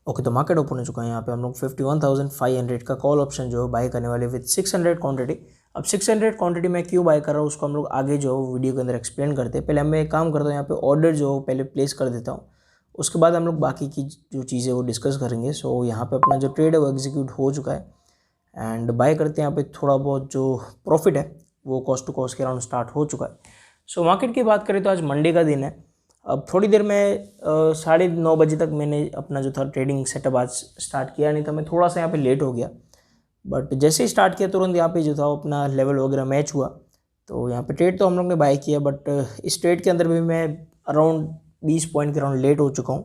Okay, तो market open हो चुका है। यहाँ पे हम लोग 51,500 का कॉल ऑप्शन जो है बाय करने वाले विद 600 क्वांटिटी। अब 600 क्वांटिटी में क्यों बाय कर रहा हूँ उसको हम लोग आगे जो है वीडियो के अंदर एक्सप्लेन करते हैं। पहले मैं एक काम करता हूँ, यहाँ पे ऑर्डर जो पहले प्लेस कर देता हूँ, उसके बाद हम लोग बाकी की जो चीज़ें वो डिस्कस करेंगे। सो यहाँ पे अपना जो ट्रेड है वो एग्जीक्यूट हो चुका है एंड बाय करते हैं। यहाँ पे थोड़ा बहुत जो प्रॉफिट है वो कॉस्ट टू कॉस्ट के अराउंड स्टार्ट हो चुका है। सो मार्केट की बात करें तो आज मंडे का दिन है। अब थोड़ी देर में 9:30 बजे तक मैंने अपना जो था ट्रेडिंग सेटअप आज स्टार्ट किया, नहीं तो मैं थोड़ा सा यहाँ पे लेट हो गया। बट जैसे ही स्टार्ट किया तुरंत यहाँ पे जो था अपना लेवल वगैरह मैच हुआ, तो यहाँ पे ट्रेड तो हम लोग ने बाय किया। बट इस ट्रेड के अंदर भी मैं अराउंड 20 पॉइंट के अराउंड लेट हो चुका हूँ।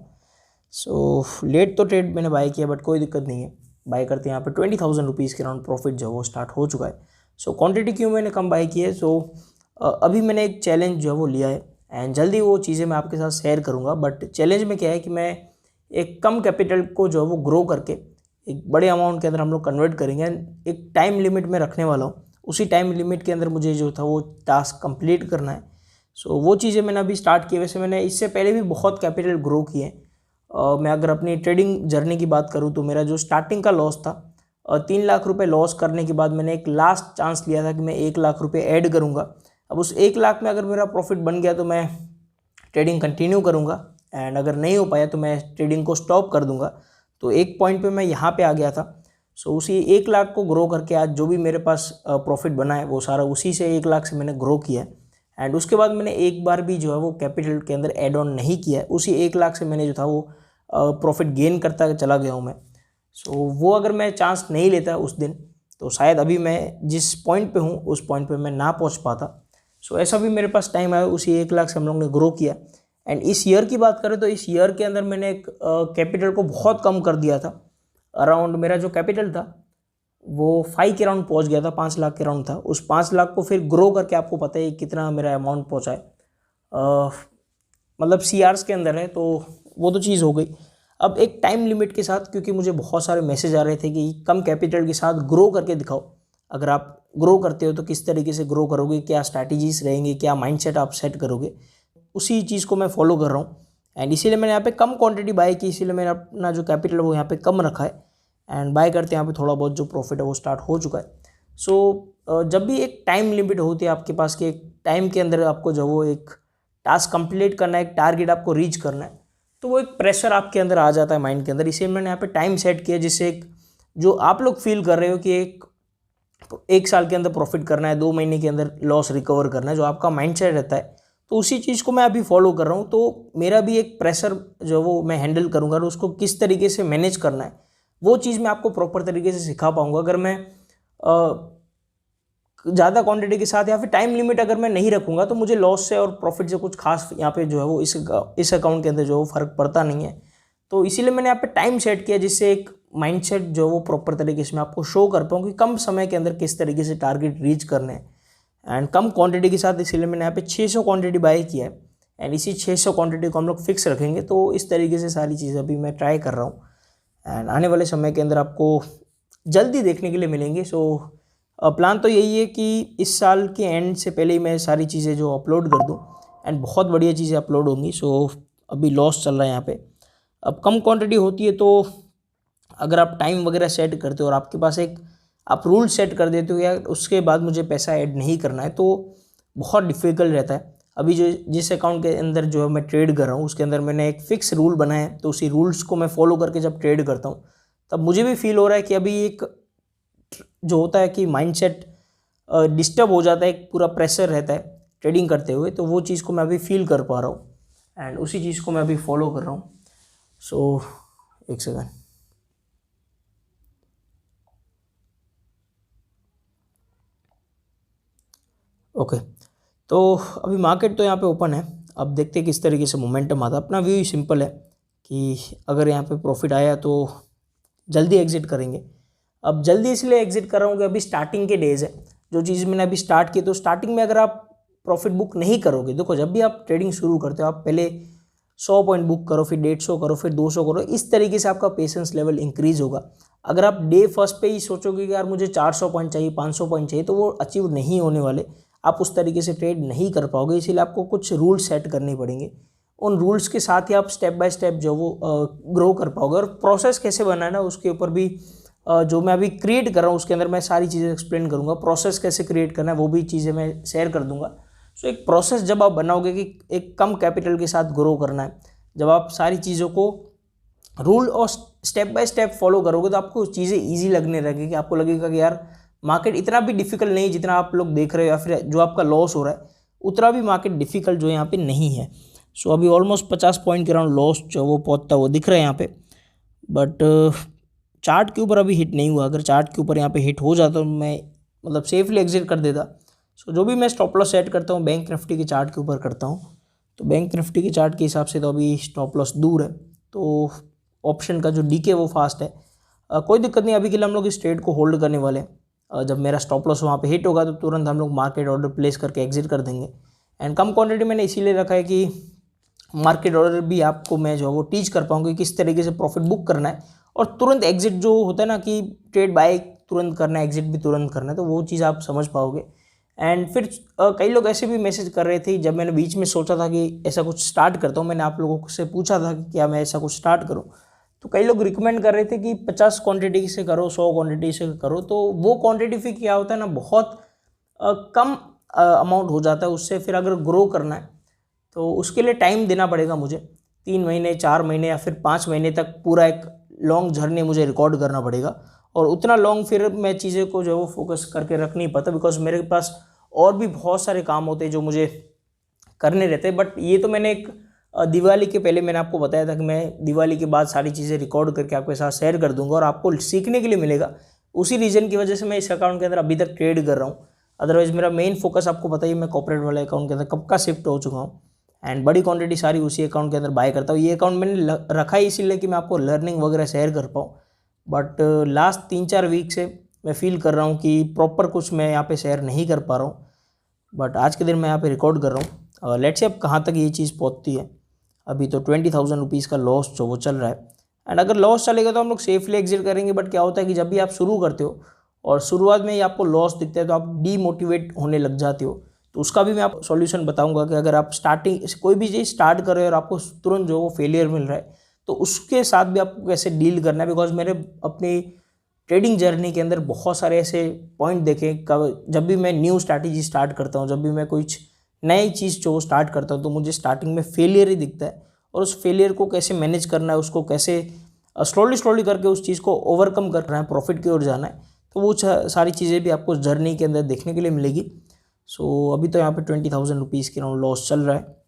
सो लेट तो ट्रेड मैंने बाय किया बट कोई दिक्कत नहीं है। बाय करते हैं यहाँ पे 20,000 रुपीज़ के अराउंड प्रॉफिट जो है वो स्टार्ट हो चुका है। सो क्वांटिटी क्यों मैंने कम बाय की है, सो अभी मैंने एक चैलेंज जो है वो लिया है एंड जल्दी वो चीज़ें मैं आपके साथ शेयर करूँगा। बट चैलेंज में क्या है कि मैं एक कम कैपिटल को जो है वो ग्रो करके एक बड़े अमाउंट के अंदर हम लोग कन्वर्ट करेंगे एंड एक टाइम लिमिट में रखने वाला हूँ। उसी टाइम लिमिट के अंदर मुझे जो था वो टास्क कंप्लीट करना है। सो वो चीज़ें मैंने अभी स्टार्ट की। वैसे मैंने इससे पहले भी बहुत कैपिटल ग्रो किए हैं। मैं अगर अपनी ट्रेडिंग जर्नी की बात करूँ तो मेरा जो स्टार्टिंग का लॉस था 3 लाख रुपए लॉस करने के बाद मैंने एक लास्ट चांस लिया था कि मैं 1 लाख रुपए ऐड करूँगा। अब उस 1 लाख में अगर मेरा प्रॉफिट बन गया तो मैं ट्रेडिंग कंटिन्यू करूँगा एंड अगर नहीं हो पाया तो मैं ट्रेडिंग को स्टॉप कर दूँगा। तो एक पॉइंट पे मैं यहाँ पे आ गया था। सो उसी 1 लाख को ग्रो करके आज जो भी मेरे पास प्रॉफिट बना है वो सारा उसी से 1 लाख से मैंने ग्रो किया है एंड उसके बाद मैंने एक बार भी जो है वो कैपिटल के अंदर एड ऑन नहीं किया है। उसी 1 लाख से मैंने जो था वो प्रॉफिट गेन करता चला गया हूँ मैं। सो वो अगर मैं चांस नहीं लेता उस दिन तो शायद अभी मैं जिस पॉइंट पे हूँ उस पॉइंट पे मैं ना पहुँच पाता। सो ऐसा भी मेरे पास टाइम आया, उसी 1 लाख से हम लोग ने ग्रो किया। एंड इस ईयर की बात करें तो इस ईयर के अंदर मैंने एक कैपिटल को बहुत कम कर दिया था। अराउंड मेरा जो कैपिटल था वो 5 के अराउंड पहुँच गया था, 5 लाख के अराउंड था। उस 5 लाख को फिर ग्रो करके आपको पता है कितना मेरा अमाउंट पहुँचा है, मतलब CRs के अंदर है, तो वो तो चीज़ हो गई। अब एक टाइम लिमिट के साथ, क्योंकि मुझे बहुत सारे मैसेज आ रहे थे कि कम कैपिटल के साथ ग्रो करके दिखाओ, अगर आप ग्रो करते हो तो किस तरीके से ग्रो करोगे, क्या स्ट्रैटेजीज रहेंगी, क्या माइंडसेट आप सेट करोगे, उसी चीज़ को मैं फॉलो कर रहा हूँ। एंड इसीलिए मैंने यहाँ पे कम क्वांटिटी बाय की, इसीलिए मैंने अपना जो कैपिटल है वो यहाँ पे कम रखा है एंड बाय करते यहाँ पे थोड़ा बहुत जो प्रॉफिट है वो स्टार्ट हो चुका है। सो जब भी एक टाइम लिमिट होती है आपके पास कि एक टाइम के अंदर आपको जो वो एक टास्क कंप्लीट करना है, एक टारगेट आपको रीच करना है, तो वो एक प्रेशर आपके अंदर आ जाता है माइंड के अंदर। इसलिए मैंने यहाँ पे टाइम सेट किया जिससे एक जो आप लोग फील कर रहे हो कि एक साल के अंदर प्रॉफिट करना है, 2 महीने के अंदर लॉस रिकवर करना है, जो आपका माइंडसेट रहता है, तो उसी चीज़ को मैं अभी फॉलो कर रहा हूँ। तो मेरा भी एक प्रेशर जो वो मैं हैंडल करूँगा और उसको किस तरीके से मैनेज करना है वो चीज़ मैं आपको प्रॉपर तरीके से सिखा पाऊँगा। अगर मैं ज़्यादा क्वांटिटी के साथ या फिर टाइम लिमिट अगर मैं नहीं रखूँगा तो मुझे लॉस से और प्रॉफिट से कुछ खास यहाँ पे जो है वो इस अकाउंट के अंदर जो है वो फ़र्क पड़ता नहीं है। तो इसीलिए मैंने यहाँ पे टाइम सेट किया जिससे एक माइंडसेट जो वो प्रॉपर तरीके से मैं आपको शो कर पाऊँ कि कम समय के अंदर किस तरीके से टारगेट रीच करने हैं एंड कम क्वांटिटी के साथ। इसीलिए मैंने यहाँ पे 600 क्वांटिटी बाय किया है एंड इसी 600 क्वांटिटी को हम लोग फिक्स रखेंगे। तो इस तरीके से सारी चीज़ें अभी मैं ट्राई कर रहा हूँ एंड आने वाले समय के अंदर आपको जल्दी देखने के लिए मिलेंगे। सो प्लान तो यही है कि इस साल के एंड से पहले ही मैं सारी चीज़ें जो अपलोड कर दूँ एंड बहुत बढ़िया चीज़ें अपलोड होंगी। सो अभी लॉस चल रहा है यहाँ पे। अब कम क्वांटिटी होती है तो अगर आप टाइम वगैरह सेट करते हो और आपके पास एक आप रूल सेट कर देते हो या उसके बाद मुझे पैसा ऐड नहीं करना है तो बहुत डिफ़िकल्ट रहता है। अभी जो जिस अकाउंट के अंदर जो है मैं ट्रेड कर रहा हूँ उसके अंदर मैंने एक फ़िक्स रूल बनाया है, तो उसी रूल्स को मैं फॉलो करके जब ट्रेड करता हूँ तब मुझे भी फील हो रहा है कि अभी एक जो होता है कि माइंडसेट डिस्टर्ब हो जाता है, एक पूरा प्रेशर रहता है ट्रेडिंग करते हुए, तो वो चीज़ को मैं अभी फील कर पा रहा हूँ एंड उसी चीज़ को मैं अभी फॉलो कर रहा हूँ। सो एक सेकंड। ओके, तो अभी मार्केट तो यहाँ पे ओपन है। अब देखते हैं किस तरीके से मोमेंटम आता है। अपना व्यू सिंपल है कि अगर यहाँ पे प्रॉफिट आया तो जल्दी एग्जिट करेंगे। अब जल्दी इसलिए एग्जिट कर रहा हूँ कि अभी स्टार्टिंग के डेज़ है। जो चीज़ मैंने अभी स्टार्ट की तो स्टार्टिंग में अगर आप प्रॉफिट बुक नहीं करोगे, देखो जब भी आप ट्रेडिंग शुरू करते हो आप पहले 100 पॉइंट बुक करो, फिर 150 करो, फिर 200 करो, इस तरीके से आपका पेशेंस लेवल इंक्रीज होगा। अगर आप डे फर्स्ट पे ही सोचोगे कि यार मुझे 400 पॉइंट चाहिए, 500 पॉइंट चाहिए, तो वो अचीव नहीं होने वाले, आप उस तरीके से ट्रेड नहीं कर पाओगे। इसीलिए आपको कुछ रूल सेट करने पड़ेंगे। उन रूल्स के साथ ही आप स्टेप बाय स्टेप जो वो ग्रो कर पाओगे। और प्रोसेस कैसे बनाना है उसके ऊपर भी जो मैं अभी क्रिएट कर रहा हूँ उसके अंदर मैं सारी चीज़ें एक्सप्लेन करूँगा। प्रोसेस कैसे क्रिएट करना है वो भी चीज़ें मैं शेयर कर दूँगा। सो एक प्रोसेस जब आप बनाओगे कि एक कम कैपिटल के साथ ग्रो करना है, जब आप सारी चीज़ों को रूल और स्टेप बाय स्टेप फॉलो करोगे तो आपको चीज़ें ईजी लगने लगेगी। आपको लगेगा कि यार मार्केट इतना भी डिफिकल्ट नहीं जितना आप लोग देख रहे हो, या फिर जो आपका लॉस हो रहा है उतना भी मार्केट डिफिकल्ट जो यहाँ पे नहीं है। सो अभी ऑलमोस्ट 50 पॉइंट के अराउंड लॉस जो वो पहुँचता वो दिख रहा है यहाँ पे, बट चार्ट के ऊपर अभी हिट नहीं हुआ। अगर चार्ट के ऊपर यहाँ पे हिट हो जाता तो मैं मतलब सेफली एग्जिट कर देता। सो जो भी मैं स्टॉप लॉस सेट करता हूँ बैंक निफ्टी के चार्ट के ऊपर करता हूँ, तो बैंक निफ्टी के चार्ट के हिसाब से तो अभी स्टॉप लॉस दूर है, तो ऑप्शन का जो डीके वो फास्ट है। कोई दिक्कत नहीं, अभी के लिए हम लोग इस ट्रेड को होल्ड करने वाले हैं। जब मेरा स्टॉप लॉस वहाँ पे हिट होगा तो तुरंत हम लोग मार्केट ऑर्डर प्लेस करके एग्जिट कर देंगे। एंड कम क्वांटिटी मैंने इसीलिए रखा है कि मार्केट ऑर्डर भी आपको मैं जो है वो टीच कर पाऊँगी किस तरीके से प्रॉफिट बुक करना है, और तुरंत एग्जिट जो होता है ना कि ट्रेड बाय तुरंत करना है, एग्जिट भी तुरंत करना है, तो वो चीज़ आप समझ पाओगे। एंड फिर कई लोग ऐसे भी मैसेज कर रहे थे जब मैंने बीच में सोचा था कि ऐसा कुछ स्टार्ट करता हूँ, मैंने आप लोगों से पूछा था कि क्या मैं ऐसा कुछ स्टार्ट करूँ, तो कई लोग रिकमेंड कर रहे थे कि 50 क्वांटिटी से करो, 100 क्वांटिटी से करो। तो वो क्वांटिटी फिर क्या होता है ना, बहुत कम अमाउंट हो जाता है उससे। फिर अगर ग्रो करना है तो उसके लिए टाइम देना पड़ेगा मुझे, 3 महीने 4 महीने या फिर 5 महीने तक पूरा एक लॉन्ग जर्नी मुझे रिकॉर्ड करना पड़ेगा। और उतना लॉन्ग फिर मैं चीज़ें को जो है वो फोकस करके रख नहीं पाता, बिकॉज मेरे पास और भी बहुत सारे काम होते हैं जो मुझे करने रहते हैं। बट ये तो मैंने एक दिवाली के पहले मैंने आपको बताया था कि मैं दिवाली के बाद सारी चीज़ें रिकॉर्ड करके आपके साथ शेयर कर दूंगा और आपको सीखने के लिए मिलेगा। उसी रीज़न की वजह से मैं इस अकाउंट के अंदर अभी तक ट्रेड कर रहा हूँ। अदरवाइज़ मेरा मेन फोकस आपको पता ही, मैं कॉर्पोरेट वाले अकाउंट के अंदर कब का शिफ्ट हो चुका हूँ, एंड बड़ी क्वांटिटी सारी उसी अकाउंट के अंदर बाय करता हूँ। ये अकाउंट मैंने रखा ही इसीलिए कि मैं आपको लर्निंग वगैरह शेयर कर पाऊँ। बट लास्ट 3-4 वीक से मैं फील कर रहा हूँ कि प्रॉपर कुछ मैं यहाँ पे शेयर नहीं कर पा रहा हूँ। बट आज के दिन मैं यहाँ पे रिकॉर्ड कर रहा हूँ। लेट्स से अब कहाँ तक ये चीज़ पहुँचती है। अभी तो 20,000 रुपीज़ का लॉस जो वो चल रहा है, एंड अगर लॉस चलेगा तो हम लोग सेफली एग्जिट करेंगे। बट क्या होता है कि जब भी आप शुरू करते हो और शुरुआत में ही आपको लॉस दिखता है तो आप डीमोटिवेट होने लग जाते हो। तो उसका भी मैं आपको सॉल्यूशन बताऊंगा कि अगर आप स्टार्टिंग कोई भी चीज़ स्टार्ट कर रहे हो और आपको तुरंत जो वो फेलियर मिल रहा है तो उसके साथ भी आपको कैसे डील करना है। बिकॉज मेरे अपनी ट्रेडिंग जर्नी के अंदर बहुत सारे ऐसे पॉइंट देखे, जब भी मैं न्यू स्ट्रैटेजी स्टार्ट करता हूँ, जब भी मैं कुछ नई चीज़ जो स्टार्ट करता हूँ तो मुझे स्टार्टिंग में फेलियर ही दिखता है। और उस फेलियर को कैसे मैनेज करना है, उसको कैसे स्लोली करके उस चीज़ को ओवरकम करना है, प्रॉफिट की ओर जाना है, तो वो सारी चीज़ें भी आपको जर्नी के अंदर देखने के लिए मिलेगी। सो अभी तो यहाँ पे 20,000 रुपीज़ के राउंड लॉस चल रहा है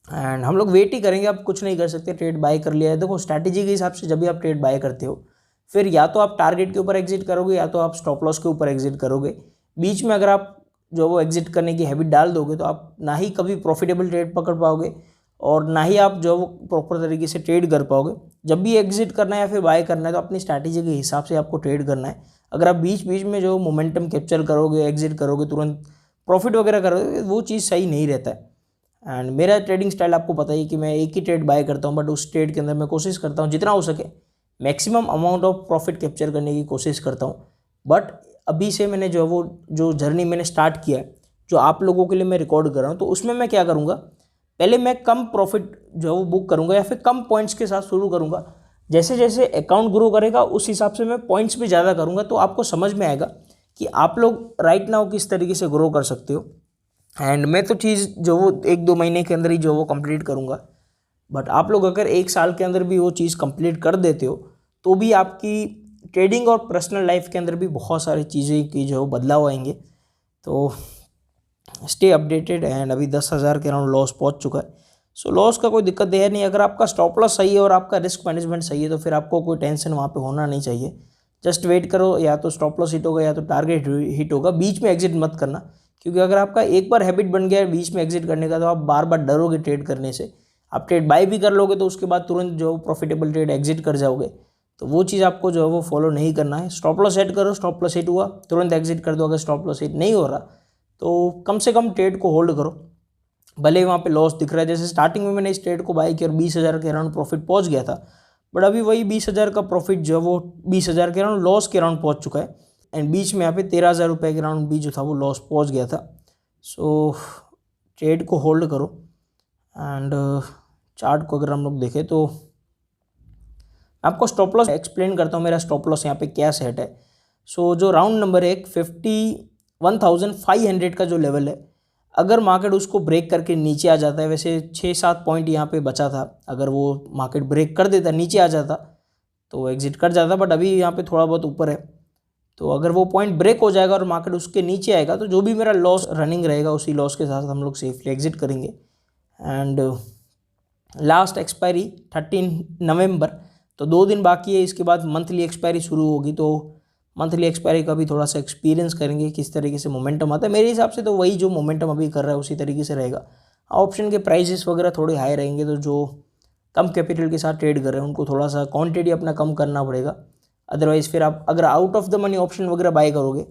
एंड हम लोग वेट ही करेंगे। आप कुछ नहीं कर सकते, ट्रेड बाय कर लिया है। देखो स्ट्रैटेजी के हिसाब से जब भी आप ट्रेड बाय करते हो फिर या तो आप टारगेट के ऊपर एग्जिट करोगे या तो आप स्टॉप लॉस के ऊपर एग्जिट करोगे। बीच में अगर आप जो वो एग्जिट करने की हैबिट डाल दोगे तो आप ना ही कभी प्रॉफिटेबल ट्रेड पकड़ पाओगे और ना ही आप जो वो प्रॉपर तरीके से ट्रेड कर पाओगे। जब भी एग्जिट करना है या फिर बाय करना है तो अपनी स्ट्रैटेजी के हिसाब से आपको ट्रेड करना है। अगर आप बीच बीच में जो मोमेंटम कैप्चर करोगे, एग्जिट करोगे, तुरंत प्रॉफिट वगैरह करोगे, वो चीज़ सही नहीं रहता है। एंड मेरा ट्रेडिंग स्टाइल आपको पता ही कि मैं एक ही ट्रेड बाय करता हूँ, बट उस ट्रेड के अंदर मैं कोशिश करता हूँ जितना हो सके maximum amount of profit capture करने की कोशिश करता हूँ। बट अभी से मैंने जो जर्नी मैंने स्टार्ट किया है, जो आप लोगों के लिए मैं रिकॉर्ड कर रहा हूँ, तो उसमें मैं क्या करूँगा, पहले मैं कम प्रॉफिट जो है वो बुक करूँगा या फिर कम पॉइंट्स के साथ शुरू करूँगा। जैसे जैसे अकाउंट ग्रो करेगा उस हिसाब से मैं पॉइंट्स भी ज़्यादा करूँगा, तो आपको समझ में आएगा कि आप लोग राइट नाउ किस तरीके से ग्रो कर सकते हो। एंड मैं तो चीज़ जो वो 1-2 महीने के अंदर ही जो वो कंप्लीट करूँगा, बट आप लोग अगर 1 साल के अंदर भी वो चीज़ कंप्लीट कर देते हो तो भी आपकी ट्रेडिंग और पर्सनल लाइफ के अंदर भी बहुत सारी चीज़ें की जो बदलाव आएंगे। तो स्टे अपडेटेड। एंड अभी 10,000 के अराउंड लॉस पहुंच चुका है। सो लॉस का कोई दिक्कत है नहीं। अगर आपका स्टॉप लॉस सही है और आपका रिस्क मैनेजमेंट सही है तो फिर आपको कोई टेंशन वहाँ पे होना नहीं चाहिए। जस्ट वेट करो, या तो स्टॉप लॉस हिट होगा या तो टारगेट हिट होगा। बीच में एग्जिट मत करना, क्योंकि अगर आपका एक बार हैबिट बन गया है बीच में एग्जिट करने का तो आप बार बार डरोगे ट्रेड करने से। आप ट्रेड बाय भी कर लोगे तो उसके बाद तुरंत जो प्रॉफिटेबल ट्रेड एग्जिट कर जाओगे, तो वो चीज़ आपको जो है वो फॉलो नहीं करना है। स्टॉप लॉस सेट करो, स्टॉप लॉस हिट हुआ तुरंत एग्जिट कर दो। अगर स्टॉप लॉस हिट नहीं हो रहा तो कम से कम ट्रेड को होल्ड करो, भले ही वहाँ पे लॉस दिख रहा है। जैसे स्टार्टिंग में मैंने इस ट्रेड को बाय किया और 20,000 के अराउंड प्रॉफिट पहुँच गया था, बट अभी वही 20,000 का प्रॉफिट जो है वो 20,000 के अराउंड लॉस के अराउंड पहुँच चुका है। एंड बीच में यहाँ पे 13,000 रुपये के अराउंड भी जो था वो लॉस पहुँच गया था। सो ट्रेड को होल्ड करो एंड चार्ट को अगर हम लोग देखें तो आपको स्टॉप लॉस एक्सप्लेन करता हूँ, मेरा स्टॉप लॉस यहाँ पे क्या सेट है। सो जो राउंड नंबर 1 51,500 का जो लेवल है, अगर मार्केट उसको ब्रेक करके नीचे आ जाता है, वैसे 6-7 पॉइंट यहाँ पे बचा था, अगर वो मार्केट ब्रेक कर देता, नीचे आ जाता तो एग्जिट कर जाता, बट अभी यहाँ पे थोड़ा बहुत ऊपर है। तो अगर वो पॉइंट ब्रेक हो जाएगा और मार्केट उसके नीचे आएगा तो जो भी मेरा लॉस रनिंग रहेगा उसी लॉस के साथ हम लोग सेफली एग्जिट करेंगे। एंड लास्ट एक्सपायरी 13 नवंबर, तो 2 दिन बाकी है, इसके बाद मंथली एक्सपायरी शुरू होगी। तो मंथली एक्सपायरी का भी थोड़ा सा एक्सपीरियंस करेंगे किस तरीके से मोमेंटम आता है। मेरे हिसाब से तो वही जो मोमेंटम अभी कर रहा है उसी तरीके से रहेगा। ऑप्शन के प्राइजेस वगैरह थोड़े हाई रहेंगे, तो जो कम कैपिटल के साथ ट्रेड कर रहे हैं उनको थोड़ा सा क्वांटिटी अपना कम करना पड़ेगा। अदरवाइज़ फिर आप अगर out of the money option वगैरह बाय करोगे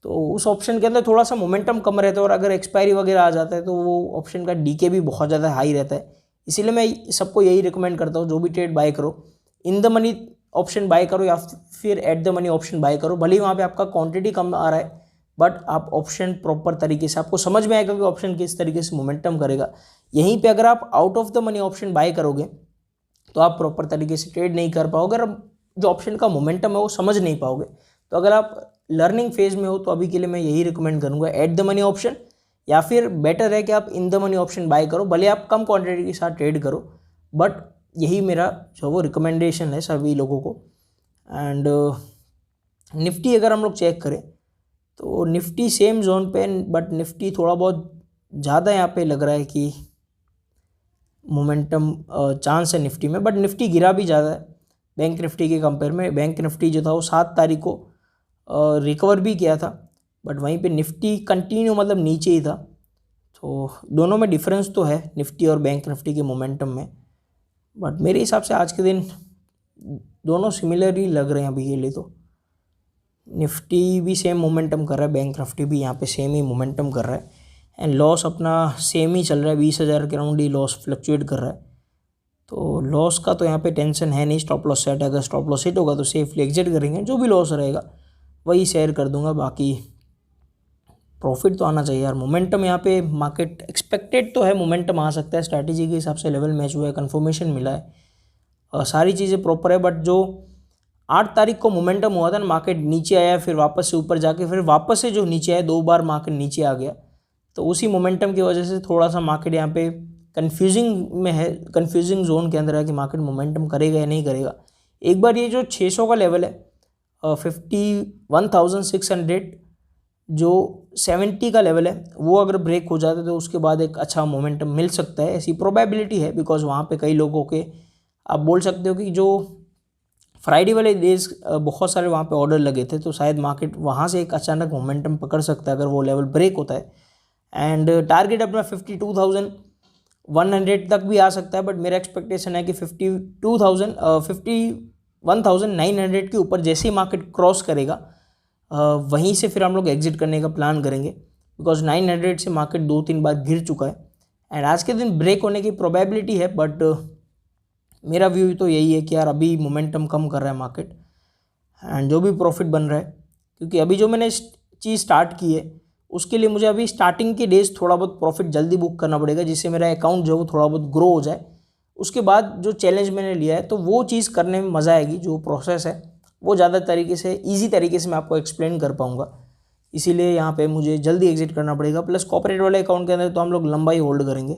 तो उस ऑप्शन के अंदर थोड़ा सा मोमेंटम कम रहता है, और अगर एक्सपायरी वगैरह आ जाता है तो वो ऑप्शन का डीके भी बहुत ज़्यादा हाई रहता है। इसीलिए मैं सबको यही रिकमेंड करता हूँ, जो भी ट्रेड बाय करो in the money option buy करो या फिर at the money option buy करो। भले ही वहाँ पे आपका क्वांटिटी कम आ रहा है, बट आप ऑप्शन प्रॉपर तरीके से, आपको समझ में आएगा कि ऑप्शन किस तरीके से मोमेंटम करेगा। यहीं पे अगर आप out of the money option buy करोगे तो आप प्रॉपर तरीके से ट्रेड नहीं कर पाओगे, और जो ऑप्शन का मोमेंटम है वो समझ नहीं पाओगे। तो अगर आप लर्निंग फेज में हो तो अभी के लिए मैं यही रिकमेंड करूँगा, एट द मनी ऑप्शन, या फिर बेटर है कि आप in the money option buy करो, भले आप कम क्वांटिटी के साथ ट्रेड करो, बट यही मेरा जो वो रिकमेंडेशन है सभी लोगों को। एंड निफ्टी अगर हम लोग चेक करें तो निफ्टी सेम जोन पे, बट निफ्टी थोड़ा बहुत ज़्यादा यहाँ पे लग रहा है कि मोमेंटम चांस है निफ्टी में, बट निफ्टी गिरा भी ज़्यादा है बैंक निफ्टी के कंपेयर में। बैंक निफ्टी जो था वो 7 तारीख को रिकवर भी किया था, बट वहीं पे निफ्टी कंटिन्यू मतलब नीचे ही था। तो दोनों में डिफरेंस तो है निफ्टी और बैंक निफ्टी के मोमेंटम में, बट मेरे हिसाब से आज के दिन दोनों सिमिलर ही लग रहे हैं अभी के लिए। तो निफ्टी भी सेम मोमेंटम कर रहा है, बैंक निफ्टी भी यहाँ पे सेम ही मोमेंटम कर रहा है, एंड लॉस अपना सेम ही चल रहा है, 20,000 के राउंड ही लॉस फ्लक्चुएट कर रहा है। तो लॉस का तो यहाँ पे टेंशन है नहीं, स्टॉप लॉस सेट, अगर स्टॉप लॉस हिट होगा तो सेफली एग्जिट करेंगे, जो भी लॉस रहेगा वही शेयर कर दूंगा, बाकी प्रॉफिट तो आना चाहिए यार। मोमेंटम यहाँ पे मार्केट एक्सपेक्टेड तो है, मोमेंटम आ सकता है, स्ट्रैटेजी के हिसाब से लेवल मैच हुआ है, कन्फर्मेशन मिला है, सारी चीज़ें प्रॉपर है। बट जो 8 तारीख को मोमेंटम हुआ था ना, मार्केट नीचे आया, फिर वापस से ऊपर जाके फिर वापस से जो नीचे आया, 2 बार मार्केट नीचे आ गया, तो उसी मोमेंटम की वजह से थोड़ा सा मार्केट यहाँ पे कन्फ्यूजिंग में है, कन्फ्यूजिंग जोन के अंदर है कि मार्केट मोमेंटम करेगा या नहीं करेगा। एक बार ये जो 600 का लेवल है 51,600 जो 70 का लेवल है, वो अगर ब्रेक हो जाता है तो उसके बाद एक अच्छा मोमेंटम मिल सकता है, ऐसी प्रोबेबिलिटी है। बिकॉज वहाँ पे कई लोगों के, आप बोल सकते हो कि जो फ्राइडे वाले डेज बहुत सारे वहाँ पे ऑर्डर लगे थे, तो शायद मार्केट वहाँ से एक अचानक मोमेंटम पकड़ सकता है अगर वो लेवल ब्रेक होता है। एंड टारगेट अपना 52,100 तक भी आ सकता है, बट मेरा एक्सपेक्टेशन है कि 51,900 के ऊपर जैसे ही मार्केट क्रॉस करेगा वहीं से फिर हम लोग एग्जिट करने का प्लान करेंगे, बिकॉज 900 से मार्केट 2-3 बार गिर चुका है, एंड आज के दिन ब्रेक होने की प्रोबेबिलिटी है। बट मेरा व्यू तो यही है कि यार अभी मोमेंटम कम कर रहा है मार्केट, एंड जो भी प्रॉफिट बन रहा है, क्योंकि अभी जो मैंने चीज़ स्टार्ट की है उसके लिए मुझे अभी स्टार्टिंग के डेज थोड़ा बहुत प्रॉफिट जल्दी बुक करना पड़ेगा, जिससे मेरा अकाउंट जो है वो थोड़ा बहुत ग्रो हो जाए। उसके बाद जो चैलेंज मैंने लिया है तो वो चीज़ करने में मज़ा आएगी, जो प्रोसेस है वो ज़्यादा तरीके से, ईजी तरीके से मैं आपको एक्सप्लेन कर पाऊँगा। इसीलिए यहाँ पे मुझे जल्दी एग्जिट करना पड़ेगा। प्लस कॉर्पोरेट वाले अकाउंट के अंदर तो हम लोग लंबा ही होल्ड करेंगे,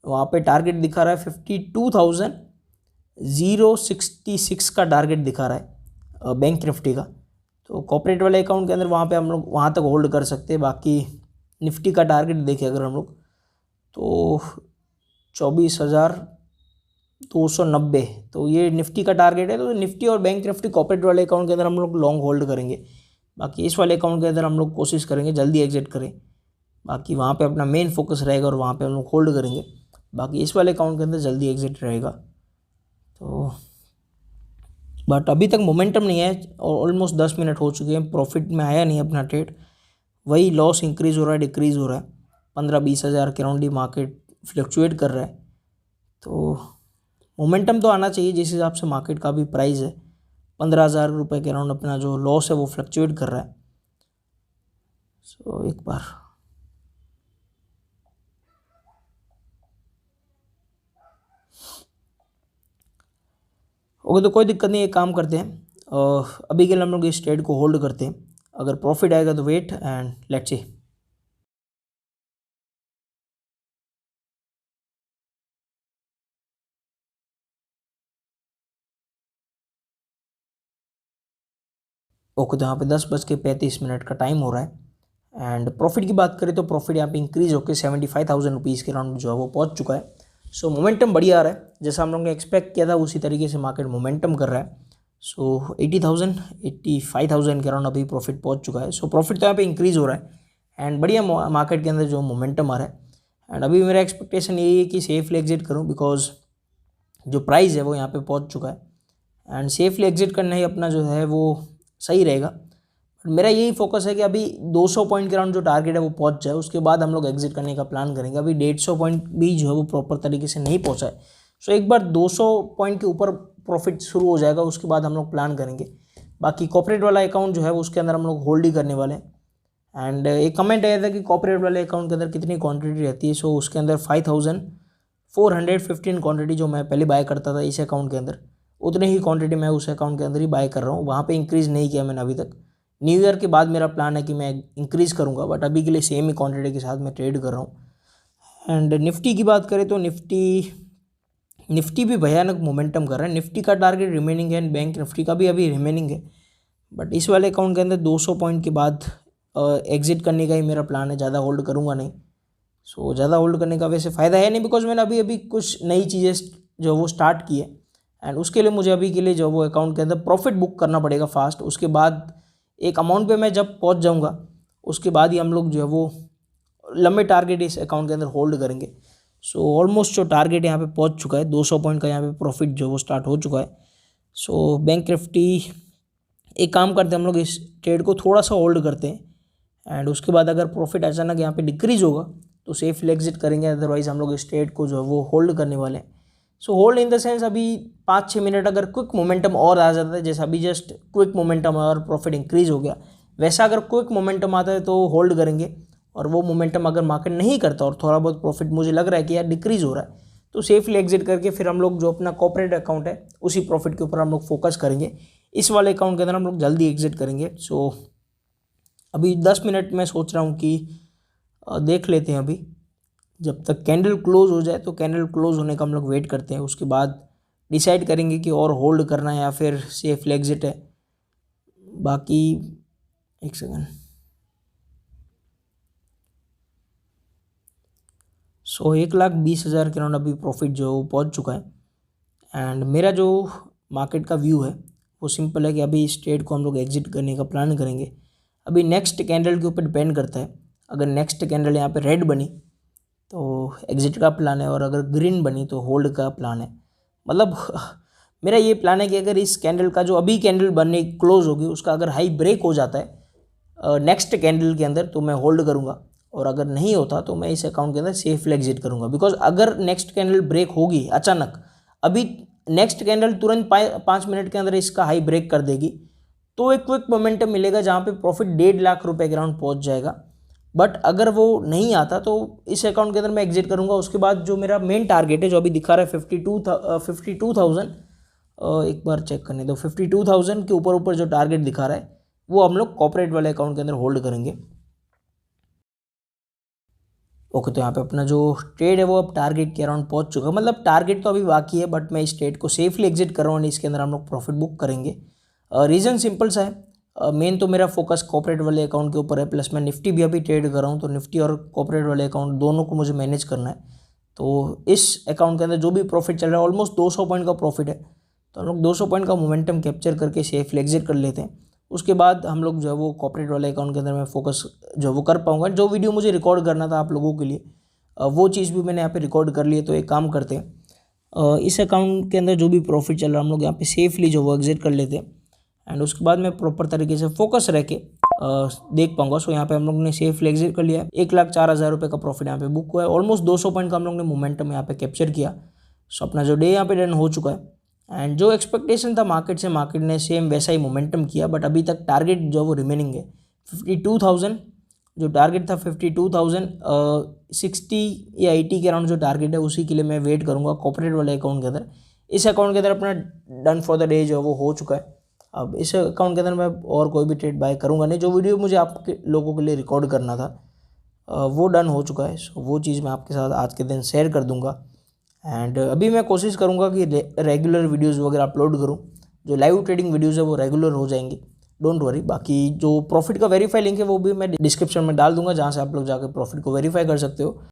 वहाँ पे टारगेट दिखा रहा है 52,066 का टारगेट दिखा रहा है बैंक निफ्टी का। तो कॉर्पोरेट वाले अकाउंट के अंदर वहाँ पे हम लोग वहाँ तक होल्ड कर सकते हैं। बाकी निफ्टी का टारगेट देखें अगर हम लोग तो 24,290, तो ये निफ्टी का टारगेट है। तो निफ्टी और बैंक निफ्टी कॉर्पोरेट वाले अकाउंट के अंदर हम लोग लॉन्ग होल्ड करेंगे। बाकी इस वाले अकाउंट के अंदर हम लोग कोशिश करेंगे जल्दी एग्जिट करें, बाकी वहाँ पे अपना मेन फोकस रहेगा और वहाँ पे हम लोग होल्ड करेंगे। बाकी इस वाले अकाउंट के अंदर जल्दी एग्जिट रहेगा। तो बट अभी तक मोमेंटम नहीं है, और ऑलमोस्ट 10 मिनट हो चुके हैं, प्रॉफिट में आया नहीं अपना ट्रेड, वही लॉस इंक्रीज़ हो रहा है, डिक्रीज़ हो रहा है, 15-20 हज़ार के राउंड ही मार्केट फ्लक्चुएट कर रहा है। तो मोमेंटम तो आना चाहिए, जिस हिसाब से मार्केट का भी प्राइस है 15,000 रुपये के राउंड अपना जो लॉस है वो फ्लक्चुएट कर रहा है। सो एक बार ओके, तो कोई दिक्कत नहीं, एक काम करते हैं, अभी के लिए हम लोग इस ट्रेड को होल्ड करते हैं, अगर प्रॉफिट आएगा तो wait and let's see. Okay, तो यहाँ पे 10:35 का टाइम हो रहा है एंड प्रॉफिट की बात करें तो प्रॉफिट यहाँ पे इंक्रीज होकर 75,000 रुपीज़ के राउंड जो है वो पहुँच चुका है। सो मोमेंटम बढ़िया आ रहा है, जैसा हम लोग ने एक्सपेक्ट किया था उसी तरीके से मार्केट मोमेंटम कर रहा है। सो 80,000 85,000 के राउंड अभी प्रॉफिट पहुँच चुका है। सो प्रॉफिट तो यहाँ पे इंक्रीज़ हो रहा है एंड बढ़िया मार्केट के अंदर जो मोमेंटम आ रहा है एंड अभी मेरा एक्सपेक्टेशन यही है कि सेफली एग्जिट करूँ, बिकॉज जो प्राइस है वो यहाँ पे पहुँच चुका है एंड सेफली एग्जिट करना ही अपना जो है वो सही रहेगा। मेरा यही फोकस है कि अभी 200 पॉइंट के राउंड जो टारगेट है वो पहुंच जाए, उसके बाद हम लोग एग्जिट करने का प्लान करेंगे। अभी 150 पॉइंट भी जो है वो प्रॉपर तरीके से नहीं पहुंचा है। सो एक बार 200 पॉइंट के ऊपर प्रॉफिट शुरू हो जाएगा, उसके बाद हम लोग प्लान करेंगे। बाकी कॉर्पोरेट वाला अकाउंट जो है उसके अंदर हम लोग होल्ड ही करने वाले हैं। एंड एक कमेंट आया था कि कॉर्पोरेट वाले अकाउंट के अंदर कितनी क्वान्टिटी रहती है। सो उसके अंदर 5,415 क्वान्टिटी जो मैं पहले बाय करता था इस अकाउंट के अंदर, उतनी ही क्वांटिटी मैं उस अकाउंट के अंदर ही बाय कर रहा हूँ। वहाँ पे इंक्रीज़ नहीं किया मैंने अभी तक। न्यू ईयर के बाद मेरा प्लान है कि मैं इंक्रीज़ करूँगा, बट अभी के लिए सेम ही क्वांटिटी के साथ मैं ट्रेड कर रहा हूँ। एंड निफ्टी की बात करें तो निफ्टी भी भयानक मोमेंटम कर रहा है। निफ्टी का टारगेट रिमेनिंग है एंड बैंक निफ्टी का भी अभी रिमेनिंग है, बट इस वाले अकाउंट के अंदर 200 पॉइंट के बाद एग्जिट करने का ही मेरा प्लान है, ज़्यादा होल्ड करूँगा नहीं। सो ज़्यादा होल्ड करने का वैसे फ़ायदा है नहीं, बिकॉज मैंने अभी कुछ नई चीज़ें जो वो स्टार्ट की है एंड उसके लिए मुझे अभी के लिए जो वो अकाउंट के अंदर प्रॉफिट बुक करना पड़ेगा फास्ट। उसके बाद एक अमाउंट पे मैं जब पहुंच जाऊंगा उसके बाद ही हम लोग जो है वो लंबे टारगेट इस अकाउंट के अंदर होल्ड करेंगे। सो ऑलमोस्ट जो टारगेट यहाँ पे पहुंच चुका है, 200 पॉइंट का यहाँ पे प्रॉफिट जो वो स्टार्ट हो चुका है। सो बैंक निफ्टी एक काम करते हैं, हम लोग इस ट्रेड को थोड़ा सा होल्ड करते हैं एंड उसके बाद अगर प्रॉफिट अचानक यहाँ पे डिक्रीज होगा तो सेफ एग्जिट करेंगे, अदरवाइज हम लोग इस ट्रेड को जो है वो होल्ड करने वाले हैं। So hold in the sense अभी 5-6 मिनट अगर क्विक मोमेंटम और आ जाता है, जैसा अभी जस्ट क्विक मोमेंटम और प्रॉफिट इंक्रीज हो गया, वैसा अगर क्विक मोमेंटम आता है तो होल्ड करेंगे। और वो मोमेंटम अगर मार्केट नहीं करता और थोड़ा बहुत प्रॉफिट मुझे लग रहा है कि यार डिक्रीज हो रहा है, तो सेफली एग्जिट करके फिर हम लोग जो अपना कॉर्पोरेट अकाउंट है उसी प्रॉफिट के ऊपर हम लोग फोकस करेंगे। इस वाले अकाउंट के अंदर हम लोग जल्दी एग्जिट करेंगे। सो अभी 10 मिनट मैं सोच रहा हूँ कि देख लेते हैं अभी, जब तक कैंडल क्लोज हो जाए, तो कैंडल क्लोज होने का हम लोग वेट करते हैं, उसके बाद डिसाइड करेंगे कि और होल्ड करना है या फिर सेफ एग्जिट है। बाकी एक सेकंड। सो 1,20,000 के राउंड अभी प्रॉफिट जो पहुंच चुका है एंड मेरा जो मार्केट का व्यू है वो सिंपल है कि अभी इस ट्रेड को हम लोग एग्जिट करने का प्लान करेंगे। अभी नेक्स्ट कैंडल के ऊपर डिपेंड करता है, अगर नेक्स्ट कैंडल यहाँ पे रेड बनी तो एग्जिट का प्लान है और अगर ग्रीन बनी तो होल्ड का प्लान है। मतलब मेरा ये प्लान है कि अगर इस कैंडल का जो अभी कैंडल बनने क्लोज होगी उसका अगर हाई ब्रेक हो जाता है नेक्स्ट कैंडल के अंदर तो मैं होल्ड करूँगा, और अगर नहीं होता तो मैं इस अकाउंट के अंदर सेफ एग्जिट करूँगा। बिकॉज अगर नेक्स्ट कैंडल ब्रेक होगी अचानक, अभी नेक्स्ट कैंडल तुरंत 5 मिनट के अंदर इसका हाई ब्रेक कर देगी, तो एक क्विक मोमेंटम मिलेगा जहाँ पे प्रॉफिट 1.5 लाख रुपए के राउंड पहुँच जाएगा। बट अगर वो नहीं आता तो इस अकाउंट के अंदर मैं एग्जिट करूंगा। उसके बाद जो मेरा मेन टारगेट है जो अभी दिखा रहा है 52,000, एक बार चेक करने दो, 52,000 के ऊपर जो टारगेट दिखा रहा है वो हम लोग कॉर्पोरेट वाले अकाउंट के अंदर होल्ड करेंगे। ओके, तो यहाँ पे अपना जो ट्रेड है वो अब टारगेट के अराउंड पहुँच चुका है। मतलब टारगेट तो अभी बाकी है, बट मैं इस ट्रेड को सेफली एग्जिट कर रहा हूँ, इसके अंदर हम लोग प्रॉफिट बुक करेंगे। रीज़न सिंपल सा है, मेन तो मेरा फोकस कॉर्पोरेट वाले अकाउंट के ऊपर है, प्लस मैं निफ्टी भी अभी ट्रेड कर रहा हूँ, तो निफ्टी और कॉर्पोरेट वाले अकाउंट दोनों को मुझे मैनेज करना है। तो इस अकाउंट के अंदर जो भी प्रॉफिट चल रहा है ऑलमोस्ट 200 पॉइंट का प्रॉफिट है, तो हम लोग 200 पॉइंट का मोमेंटम कैप्चर करके सेफली एग्जिट कर लेते हैं। उसके बाद हम लोग जो है वो कॉर्पोरेट वाले अकाउंट के अंदर मैं फोकस जो वो कर पाऊँगा। जो वीडियो मुझे रिकॉर्ड करना था आप लोगों के लिए वो चीज़ भी मैंने यहाँ पे रिकॉर्ड कर ली है। तो एक काम करते हैं, इस अकाउंट के अंदर जो भी प्रॉफिट चल रहा है हम लोग यहाँ पे सेफली जो वो एग्जिट कर लेते हैं एंड उसके बाद मैं प्रॉपर तरीके से फोकस रह के देख पाऊंगा। सो यहाँ पे हम लोग ने सेफली एग्जिट कर लिया है। 1,04,000 रुपये का प्रॉफिट यहाँ पे बुक हुआ है। ऑलमोस्ट 200 पॉइंट का हम लोग ने मोमेंटम यहाँ पे कैप्चर किया। सो अपना जो डे यहाँ पे डन हो चुका है एंड जो एक्सपेक्टेशन था मार्केट से, मार्केट ने सेम वैसा ही मोमेंटम किया, बट अभी तक टारगेट जो वो रिमेनिंग है 52,000। जो टारगेट था 52,000, 60 या 80 के अराउंड जो टारगेट है उसी के लिए मैं वेट करूँगा कॉर्पोरेट वाले अकाउंट के अंदर। इस अकाउंट के अंदर अपना डन फॉर द डे जो है वो हो चुका है। अब इस अकाउंट के अंदर मैं और कोई भी ट्रेड बाय करूँगा नहीं। जो वीडियो मुझे आपके लोगों के लिए रिकॉर्ड करना था वो डन हो चुका है। सो वो चीज़ मैं आपके साथ आज के दिन शेयर कर दूंगा। एंड अभी मैं कोशिश करूंगा कि रेगुलर वीडियोस वगैरह अपलोड करूं। जो लाइव ट्रेडिंग वीडियोस है वो रेगुलर हो जाएंगी, डोंट वरी। बाकी जो प्रॉफिट का वेरीफाई लिंक है वो भी मैं डिस्क्रिप्शन में डाल दूंगा, जहां से आप लोग जाकर प्रॉफिट को वेरीफाई कर सकते हो।